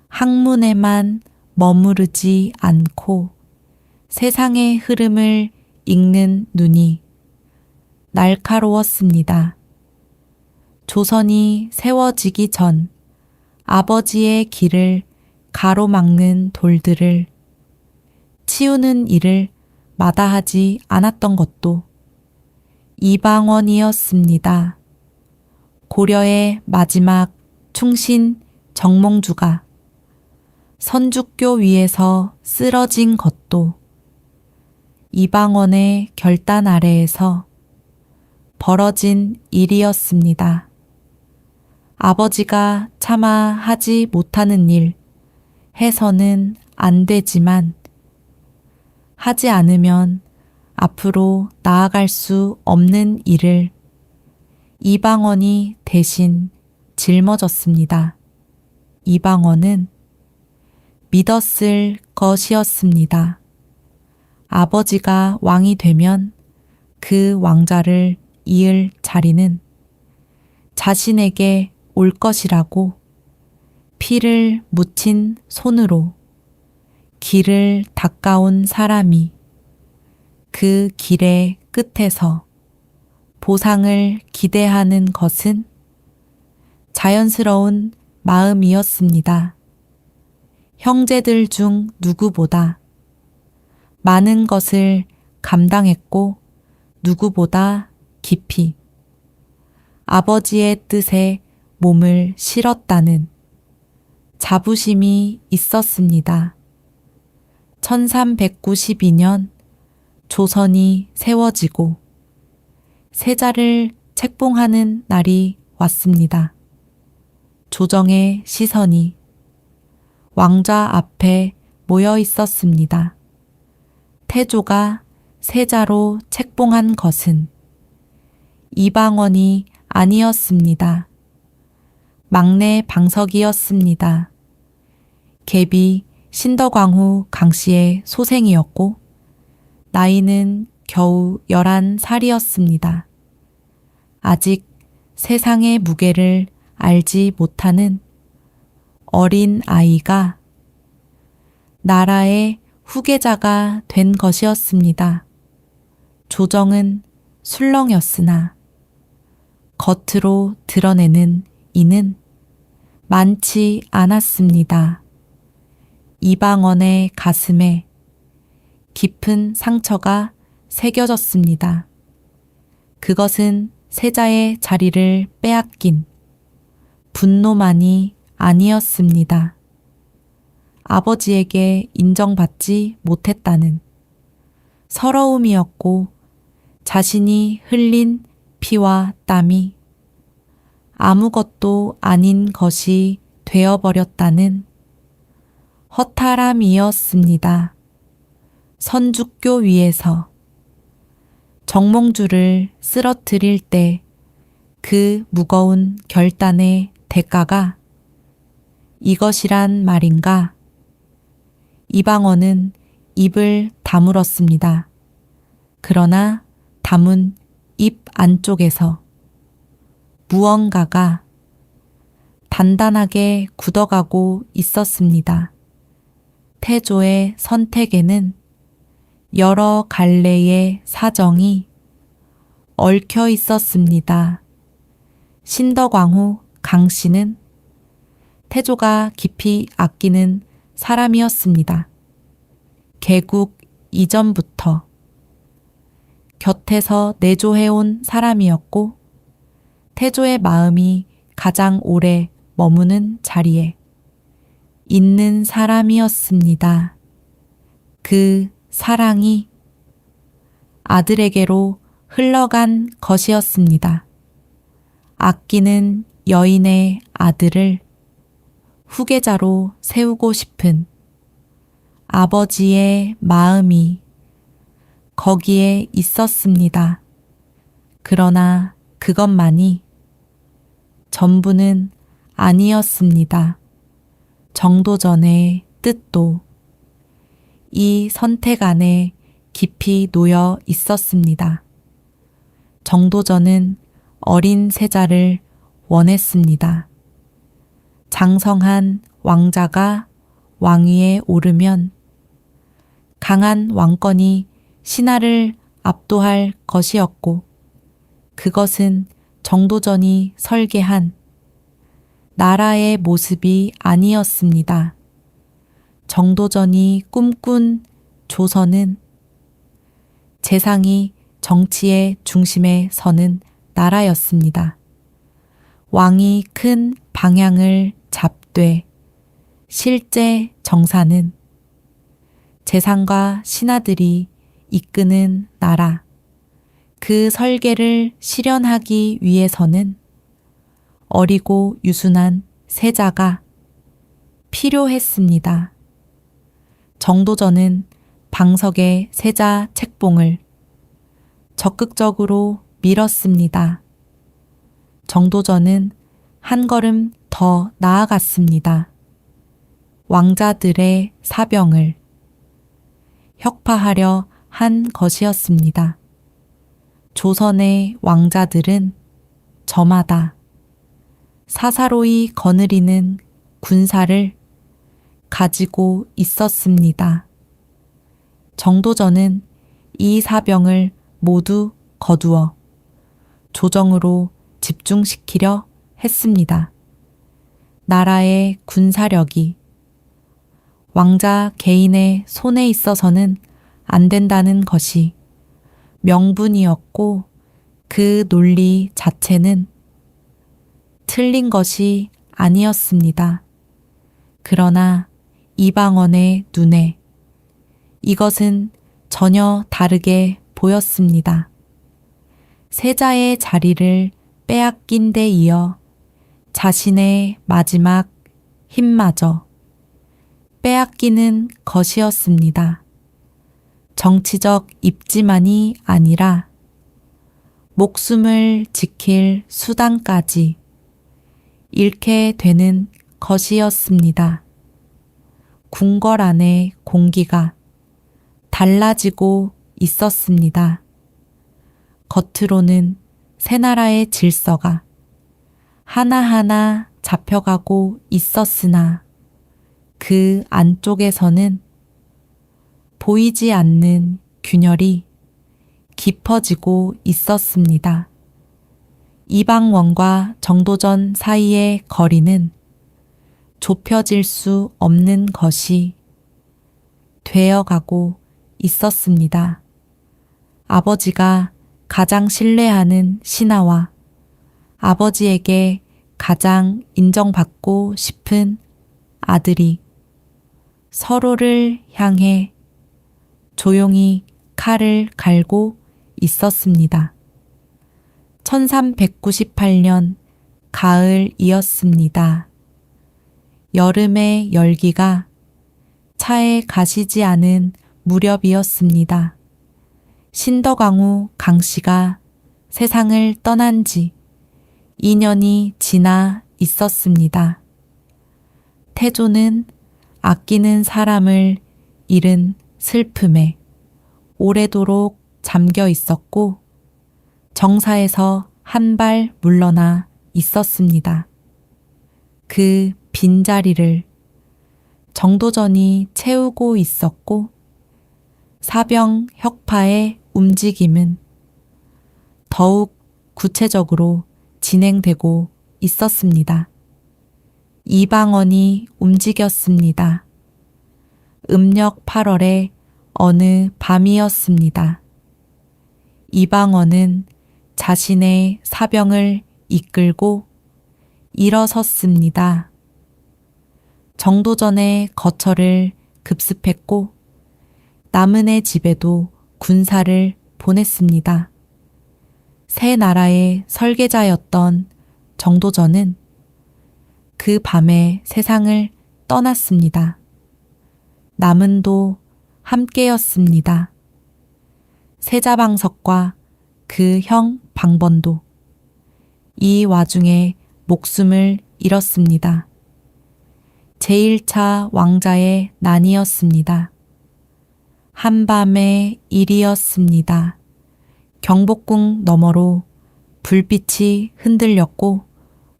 학문에만 머무르지 않고 세상의 흐름을 읽는 눈이 날카로웠습니다. 조선이 세워지기 전 아버지의 길을 가로막는 돌들을 치우는 일을 마다하지 않았던 것도 이방원이었습니다. 고려의 마지막 충신 정몽주가 선주교 위에서 쓰러진 것도 이방원의 결단 아래에서 벌어진 일이었습니다. 아버지가 차마 하지 못하는 일 해서는 안 되지만 하지 않으면 앞으로 나아갈 수 없는 일을 이방원이 대신 짊어졌습니다. 이방원은 믿었을 것이었습니다. 아버지가 왕이 되면 그 왕자를 이을 자리는 자신에게 올 것이라고 피를 묻힌 손으로 길을 닦아온 사람이 그 길의 끝에서 보상을 기대하는 것은 자연스러운 마음이었습니다. 형제들 중 누구보다 많은 것을 감당했고 누구보다 깊이 아버지의 뜻에 몸을 실었다는 자부심이 있었습니다. 1392년 조선이 세워지고 세자를 책봉하는 날이 왔습니다. 조정의 시선이 왕좌 앞에 모여 있었습니다. 태조가 세자로 책봉한 것은 이방원이 아니었습니다. 막내 방석이었습니다. 갭이 신덕왕후 강씨의 소생이었고 나이는 겨우 11살이었습니다. 아직 세상의 무게를 알지 못하는 어린 아이가 나라의 후계자가 된 것이었습니다. 조정은 술렁였으나 겉으로 드러내는 이는 많지 않았습니다. 이방원의 가슴에 깊은 상처가 새겨졌습니다. 그것은 세자의 자리를 빼앗긴 분노만이 아니었습니다. 아버지에게 인정받지 못했다는 서러움이었고 자신이 흘린 피와 땀이 아무것도 아닌 것이 되어버렸다는 허탈함이었습니다. 선주교 위에서 정몽주를 쓰러뜨릴 때 그 무거운 결단의 대가가 이것이란 말인가? 이방원은 입을 다물었습니다. 그러나 다문 입 안쪽에서 무언가가 단단하게 굳어가고 있었습니다. 태조의 선택에는 여러 갈래의 사정이 얽혀 있었습니다. 신덕왕후 강씨는 태조가 깊이 아끼는 사람이었습니다. 개국 이전부터 곁에서 내조해온 사람이었고 태조의 마음이 가장 오래 머무는 자리에 있는 사람이었습니다. 그 사랑이 아들에게로 흘러간 것이었습니다. 아끼는 여인의 아들을 후계자로 세우고 싶은 아버지의 마음이 거기에 있었습니다. 그러나 그것만이 전부는 아니었습니다. 정도전의 뜻도 이 선택 안에 깊이 놓여 있었습니다. 정도전은 어린 세자를 원했습니다. 장성한 왕자가 왕위에 오르면 강한 왕권이 신하를 압도할 것이었고 그것은 정도전이 설계한 나라의 모습이 아니었습니다. 정도전이 꿈꾼 조선은 재상이 정치의 중심에 서는 나라였습니다. 왕이 큰 방향을 잡되 실제 정사는 재상과 신하들이 이끄는 나라, 그 설계를 실현하기 위해서는 어리고 유순한 세자가 필요했습니다. 정도전은 방석의 세자 책봉을 적극적으로 밀었습니다. 정도전은 한 걸음 더 나아갔습니다. 왕자들의 사병을 혁파하려 한 것이었습니다. 조선의 왕자들은 저마다 사사로이 거느리는 군사를 가지고 있었습니다. 정도전은 이 사병을 모두 거두어 조정으로 집중시키려 했습니다. 나라의 군사력이 왕자 개인의 손에 있어서는 안 된다는 것이 명분이었고 그 논리 자체는 틀린 것이 아니었습니다. 그러나 이방원의 눈에 이것은 전혀 다르게 보였습니다. 세자의 자리를 빼앗긴 데 이어 자신의 마지막 힘마저 빼앗기는 것이었습니다. 정치적 입지만이 아니라 목숨을 지킬 수단까지 잃게 되는 것이었습니다. 궁궐 안의 공기가 달라지고 있었습니다. 겉으로는 새 나라의 질서가 하나하나 잡혀가고 있었으나 그 안쪽에서는 보이지 않는 균열이 깊어지고 있었습니다. 이방원과 정도전 사이의 거리는 좁혀질 수 없는 것이 되어가고 있었습니다. 아버지가 가장 신뢰하는 신하와 아버지에게 가장 인정받고 싶은 아들이 서로를 향해 조용히 칼을 갈고 있었습니다. 1398년 가을이었습니다. 여름의 열기가 차에 가시지 않은 무렵이었습니다. 신덕왕후 강씨가 세상을 떠난 지 2년이 지나 있었습니다. 태조는 아끼는 사람을 잃은 슬픔에 오래도록 잠겨 있었고 정사에서 한 발 물러나 있었습니다. 그 빈자리를 정도전이 채우고 있었고 사병 혁파의 움직임은 더욱 구체적으로 진행되고 있었습니다. 이방원이 움직였습니다. 음력 8월의 어느 밤이었습니다. 이방원은 자신의 사병을 이끌고 일어섰습니다. 정도전의 거처를 급습했고 남은의 집에도 군사를 보냈습니다. 새 나라의 설계자였던 정도전은 그 밤에 세상을 떠났습니다. 남은도 함께였습니다. 세자방석과 그 형 방번도 이 와중에 목숨을 잃었습니다. 제1차 왕자의 난이었습니다. 한밤의 일이었습니다. 경복궁 너머로 불빛이 흔들렸고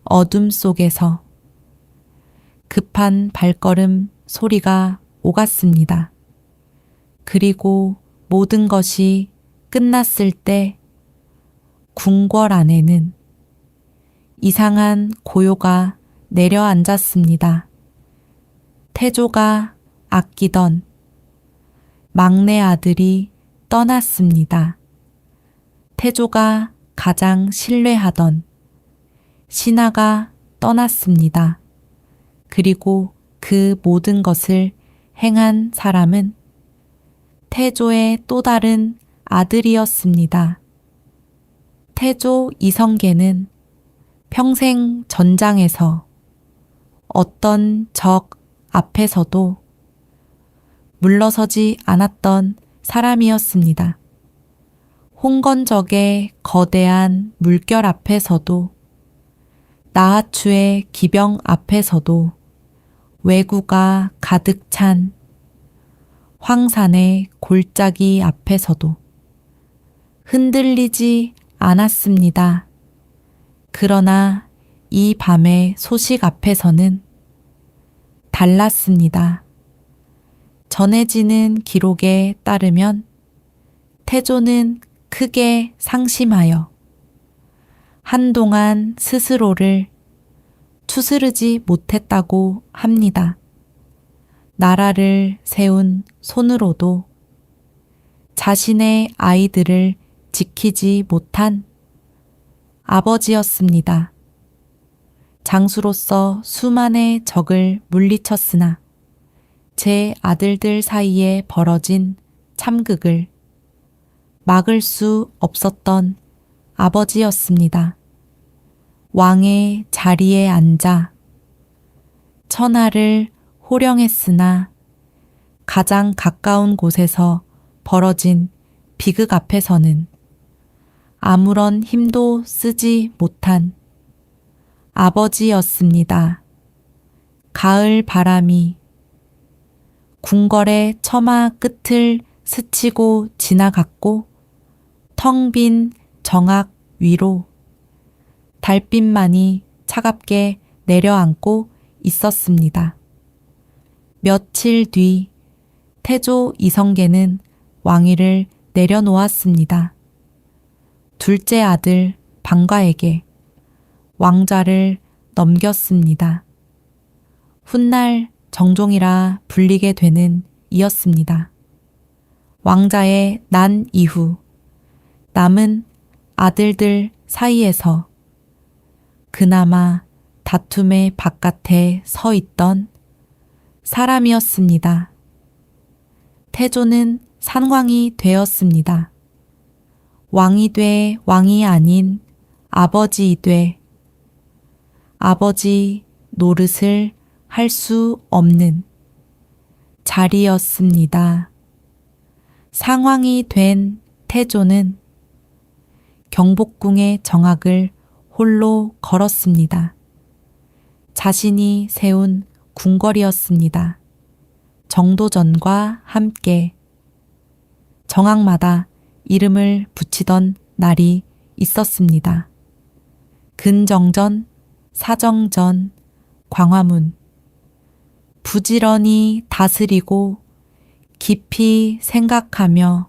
어둠 속에서 급한 발걸음 소리가 오갔습니다. 그리고 모든 것이 끝났을 때 궁궐 안에는 이상한 고요가 내려앉았습니다. 태조가 아끼던 막내 아들이 떠났습니다. 태조가 가장 신뢰하던 신하가 떠났습니다. 그리고 그 모든 것을 행한 사람은 태조의 또 다른 아들이었습니다. 태조 이성계는 평생 전장에서 어떤 적 앞에서도 물러서지 않았던 사람이었습니다. 홍건적의 거대한 물결 앞에서도 나하추의 기병 앞에서도 왜구가 가득 찬 황산의 골짜기 앞에서도 흔들리지 않았습니다. 그러나 이 밤의 소식 앞에서는 달랐습니다. 전해지는 기록에 따르면 태조는 크게 상심하여 한동안 스스로를 추스르지 못했다고 합니다. 나라를 세운 손으로도 자신의 아이들을 지키지 못한 아버지였습니다. 장수로서 수만의 적을 물리쳤으나 제 아들들 사이에 벌어진 참극을 막을 수 없었던 아버지였습니다. 왕의 자리에 앉아 천하를 호령했으나 가장 가까운 곳에서 벌어진 비극 앞에서는 아무런 힘도 쓰지 못한 아버지였습니다. 가을 바람이 궁궐의 처마 끝을 스치고 지나갔고 텅 빈 정악 위로 달빛만이 차갑게 내려앉고 있었습니다. 며칠 뒤 태조 이성계는 왕위를 내려놓았습니다. 둘째 아들 방과에게 왕좌를 넘겼습니다. 훗날 정종이라 불리게 되는 이였습니다. 왕자의 난 이후 남은 아들들 사이에서 그나마 다툼의 바깥에 서 있던 사람이었습니다. 태조는 산왕이 되었습니다. 왕이 돼 왕이 아닌 아버지 돼 아버지 노릇을 할 수 없는 자리였습니다. 상왕이 된 태조는 경복궁의 정악을 홀로 걸었습니다. 자신이 세운 궁궐이었습니다. 정도전과 함께 정악마다 이름을 붙이던 날이 있었습니다. 근정전, 사정전, 광화문. 부지런히 다스리고 깊이 생각하며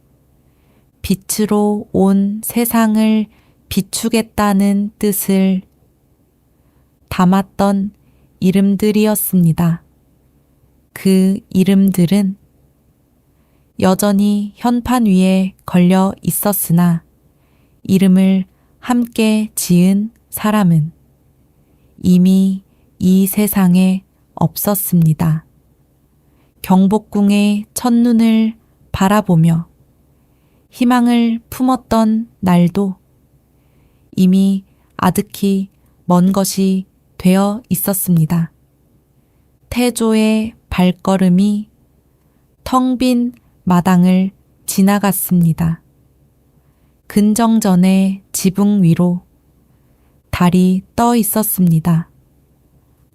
빛으로 온 세상을 비추겠다는 뜻을 담았던 이름들이었습니다. 그 이름들은 여전히 현판 위에 걸려 있었으나 이름을 함께 지은 사람은 이미 이 세상에 없었습니다. 경복궁의 첫눈을 바라보며 희망을 품었던 날도 이미 아득히 먼 것이 되어 있었습니다. 태조의 발걸음이 텅 빈 마당을 지나갔습니다. 근정전의 지붕 위로 달이 떠 있었습니다.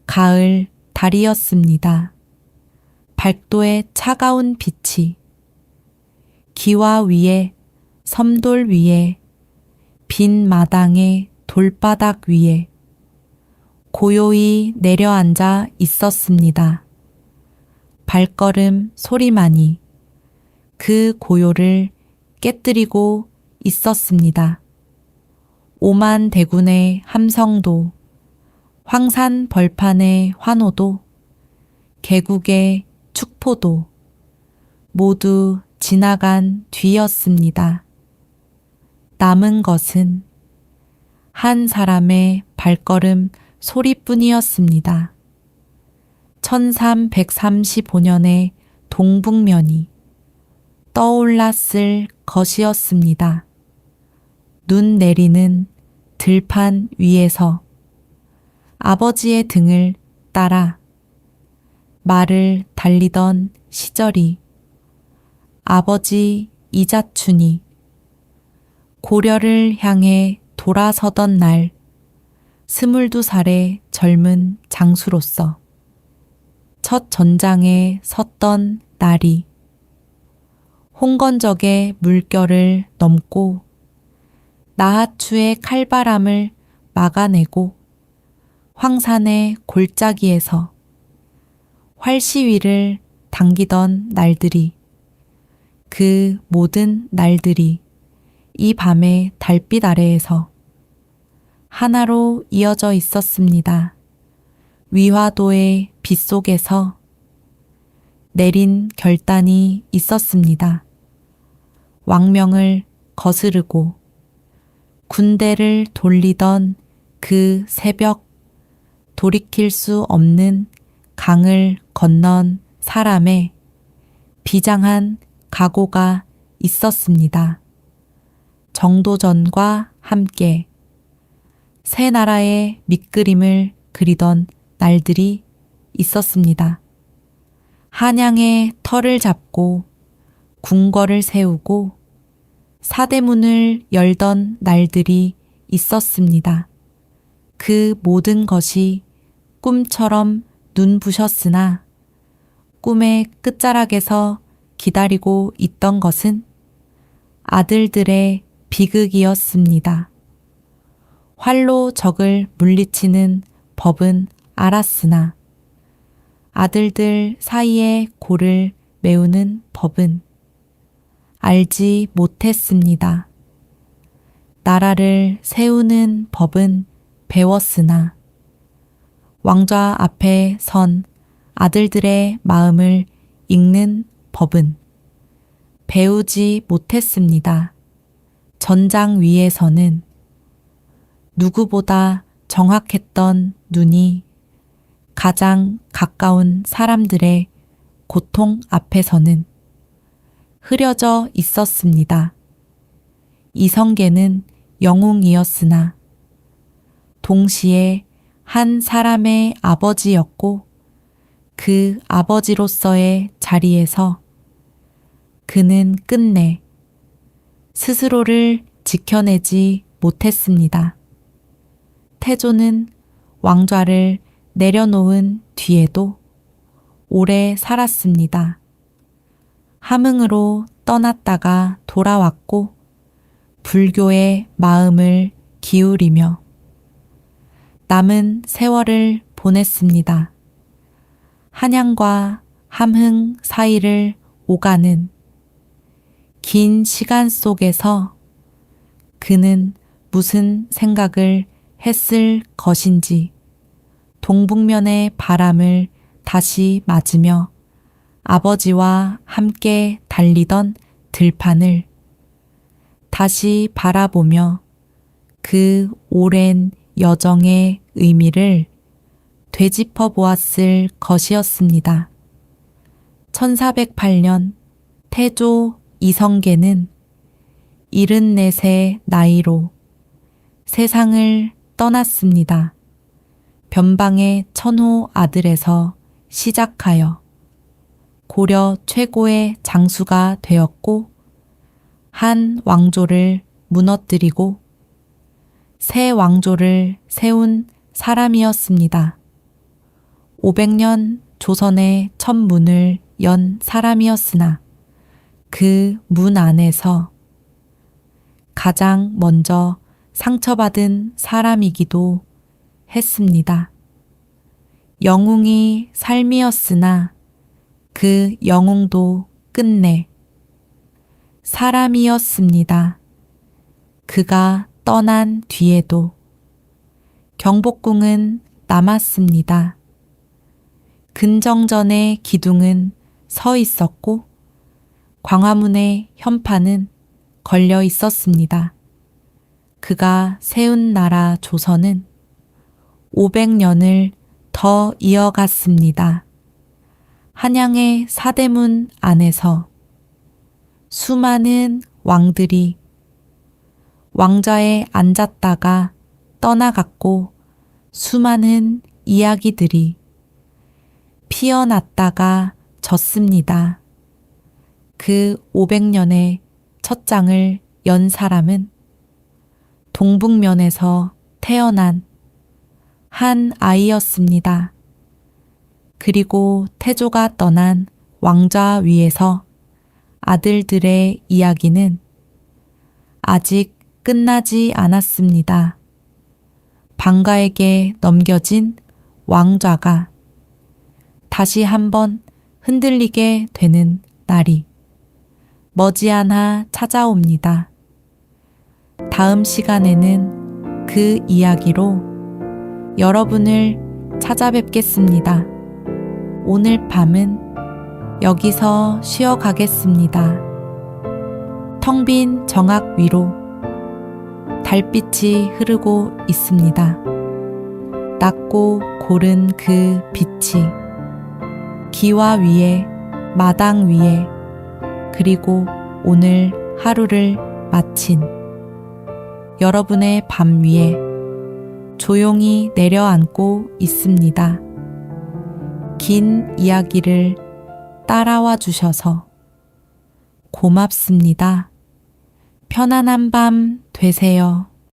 가을 달이었습니다. 발도의 차가운 빛이 기와 위에 섬돌 위에 빈 마당의 돌바닥 위에 고요히 내려앉아 있었습니다. 발걸음 소리만이 그 고요를 깨뜨리고 있었습니다. 오만 대군의 함성도 황산 벌판의 환호도 개국의 축포도 모두 지나간 뒤였습니다. 남은 것은 한 사람의 발걸음 소리뿐이었습니다. 1335년의 동북면이 떠올랐을 것이었습니다. 눈 내리는 들판 위에서 아버지의 등을 따라 말을 달리던 시절이 아버지 이자춘이 고려를 향해 돌아서던 날 22살의 젊은 장수로서 첫 전장에 섰던 날이 홍건적의 물결을 넘고 나하추의 칼바람을 막아내고 황산의 골짜기에서 활시위를 당기던 날들이 그 모든 날들이 이 밤의 달빛 아래에서 하나로 이어져 있었습니다. 위화도의 빗속에서 내린 결단이 있었습니다. 왕명을 거스르고 군대를 돌리던 그 새벽 돌이킬 수 없는 강을 건넌 사람의 비장한 각오가 있었습니다. 정도전과 함께 새 나라의 밑그림을 그리던 날들이 있었습니다. 한양의 터를 잡고 궁궐을 세우고 사대문을 열던 날들이 있었습니다. 그 모든 것이 꿈처럼 눈부셨으나 꿈의 끝자락에서 기다리고 있던 것은 아들들의 비극이었습니다. 활로 적을 물리치는 법은 알았으나 아들들 사이의 골을 메우는 법은 알지 못했습니다. 나라를 세우는 법은 배웠으나 왕좌 앞에 선 아들들의 마음을 읽는 법은 배우지 못했습니다. 전장 위에서는 누구보다 정확했던 눈이 가장 가까운 사람들의 고통 앞에서는 흐려져 있었습니다. 이성계는 영웅이었으나 동시에 한 사람의 아버지였고 그 아버지로서의 자리에서 그는 끝내 스스로를 지켜내지 못했습니다. 태조는 왕좌를 내려놓은 뒤에도 오래 살았습니다. 함흥으로 떠났다가 돌아왔고 불교의 마음을 기울이며 남은 세월을 보냈습니다. 한양과 함흥 사이를 오가는 긴 시간 속에서 그는 무슨 생각을 했을 것인지 동북면의 바람을 다시 맞으며 아버지와 함께 달리던 들판을 다시 바라보며 그 오랜 여정의 의미를 되짚어 보았을 것이었습니다. 1408년 태조 이성계는 74세 나이로 세상을 떠났습니다. 변방의 천호 아들에서 시작하여 고려 최고의 장수가 되었고 한 왕조를 무너뜨리고 새 왕조를 세운 사람이었습니다. 500년 조선의 첫 문을 연 사람이었으나 그 문 안에서 가장 먼저 상처받은 사람이기도 했습니다. 영웅이 삶이었으나 그 영웅도 끝내 사람이었습니다. 그가 떠난 뒤에도 경복궁은 남았습니다. 근정전의 기둥은 서 있었고 광화문의 현판은 걸려 있었습니다. 그가 세운 나라 조선은 500년을 더 이어갔습니다. 한양의 사대문 안에서 수많은 왕들이 왕좌에 앉았다가 떠나갔고 수많은 이야기들이 피어났다가 졌습니다. 그 500년의 첫 장을 연 사람은 동북면에서 태어난 한 아이였습니다. 그리고 태조가 떠난 왕좌 위에서 아들들의 이야기는 아직 끝나지 않았습니다. 방가에게 넘겨진 왕좌가 다시 한번 흔들리게 되는 날이 머지않아 찾아옵니다. 다음 시간에는 그 이야기로 여러분을 찾아뵙겠습니다. 오늘 밤은 여기서 쉬어가겠습니다. 텅 빈 정악 위로 달빛이 흐르고 있습니다. 낮고 고른 그 빛이 기와 위에, 마당 위에, 그리고 오늘 하루를 마친 여러분의 밤 위에 조용히 내려앉고 있습니다. 긴 이야기를 따라와 주셔서 고맙습니다. 편안한 밤 되세요.